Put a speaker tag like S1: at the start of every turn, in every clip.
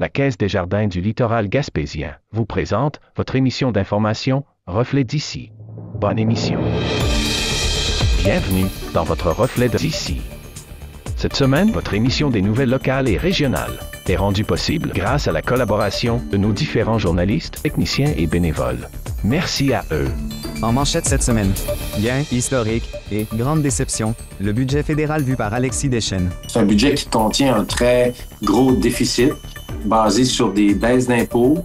S1: La Caisse des Jardins du littoral gaspésien vous présente votre émission d'information Reflet d'ici. Bonne émission. Bienvenue dans votre Reflet d'ici. Cette semaine, votre émission des nouvelles locales et régionales est rendue possible grâce à la collaboration de nos différents journalistes, techniciens et bénévoles. Merci à eux.
S2: En manchette cette semaine, gain historique et grande déception, le budget fédéral vu par Alexis Deschênes.
S3: C'est un budget qui contient un très gros déficit basé sur des baisses d'impôts,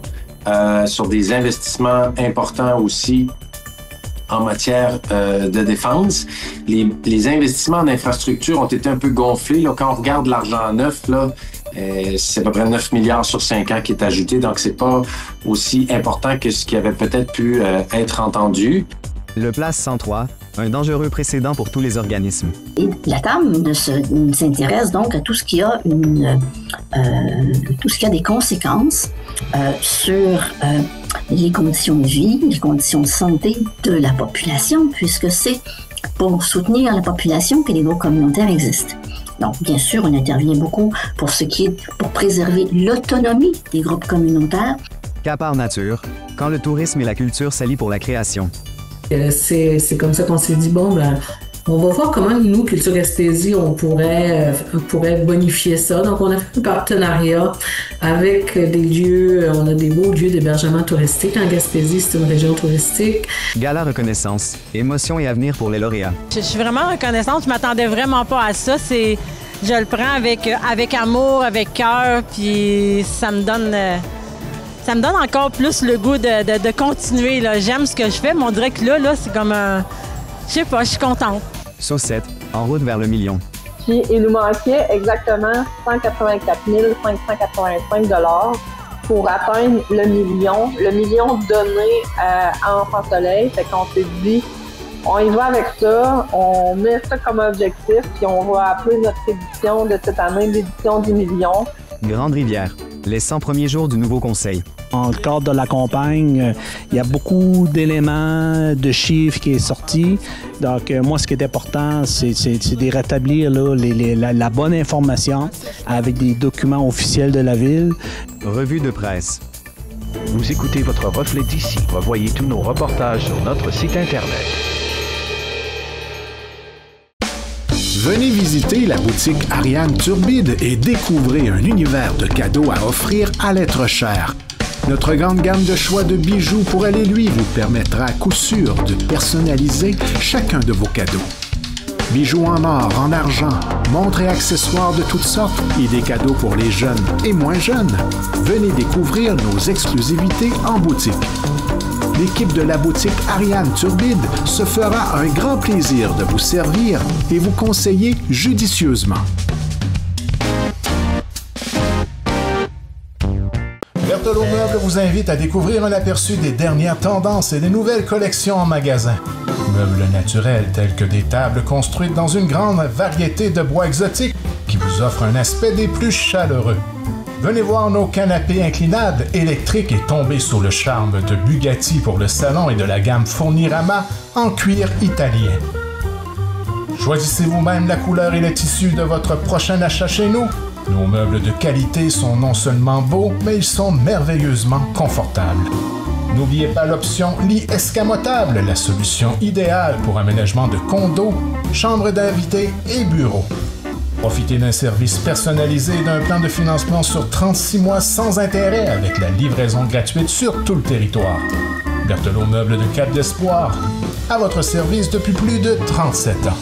S3: sur des investissements importants aussi en matière de défense. Les investissements en infrastructure ont été un peu gonflés. Là, quand on regarde l'argent neuf, là, c'est à peu près 9 milliards sur 5 ans qui est ajouté, donc c'est pas aussi important que ce qui avait peut-être pu être entendu.
S2: Le Place 103, un dangereux précédent pour tous les organismes.
S4: Et la TAM s'intéresse donc à tout ce qui a des conséquences sur les conditions de vie, les conditions de santé de la population, puisque c'est pour soutenir la population que les groupes communautaires existent. Donc, bien sûr, on intervient beaucoup pour préserver l'autonomie des groupes communautaires.
S2: Cas par nature, quand le tourisme et la culture s'allient pour la création.
S5: C'est comme ça qu'on s'est dit, bon, ben, on va voir comment nous, Culture Gaspésie, on pourrait bonifier ça. Donc, on a fait un partenariat avec des lieux, on a des beaux lieux d'hébergement touristique. En Gaspésie, c'est une région touristique.
S2: Gala reconnaissance, émotion et avenir pour les lauréats. Je
S6: suis vraiment reconnaissante, je m'attendais vraiment pas à ça. Je le prends avec amour, avec cœur, puis ça me donne encore plus le goût de continuer. Là. J'aime ce que je fais, mais on dirait que là c'est comme un... Je sais pas, je suis contente.
S2: Saucette, en route vers le million.
S7: Puis il nous manquait exactement 184 585 $ pour atteindre le million donné à Enfants Soleil. Fait qu'on s'est dit, on y va avec ça, on met ça comme objectif, puis on va appeler notre édition de cette année l'édition du million.
S2: Grande Rivière, les 100 premiers jours du nouveau conseil.
S8: Dans le cadre de la campagne, il y a beaucoup d'éléments, de chiffres qui est sorti. Donc, moi, ce qui est important, c'est de rétablir là, la bonne information avec des documents officiels de la Ville.
S2: Revue de presse.
S1: Vous écoutez votre Reflet d'ici. Revoyez tous nos reportages sur notre site Internet.
S9: Venez visiter la boutique Ariane Turbide et découvrez un univers de cadeaux à offrir à l'être cher. Notre grande gamme de choix de bijoux pour aller lui vous permettra à coup sûr de personnaliser chacun de vos cadeaux. Bijoux en or, en argent, montres et accessoires de toutes sortes et des cadeaux pour les jeunes et moins jeunes. Venez découvrir nos exclusivités en boutique. L'équipe de la boutique Ariane Turbide se fera un grand plaisir de vous servir et vous conseiller judicieusement. Berthelot Meubles vous invite à découvrir un aperçu des dernières tendances et des nouvelles collections en magasin. Meubles naturels tels que des tables construites dans une grande variété de bois exotiques qui vous offrent un aspect des plus chaleureux. Venez voir nos canapés inclinables électriques et tomber sous le charme de Bugatti pour le salon et de la gamme Fournirama en cuir italien. Choisissez vous-même la couleur et le tissu de votre prochain achat chez nous. Nos meubles de qualité sont non seulement beaux, mais ils sont merveilleusement confortables. N'oubliez pas l'option lit escamotable, la solution idéale pour aménagement de condos, chambres d'invités et bureaux. Profitez d'un service personnalisé et d'un plan de financement sur 36 mois sans intérêt avec la livraison gratuite sur tout le territoire. Berthelot Meubles de Cap d'Espoir, à votre service depuis plus de 37 ans.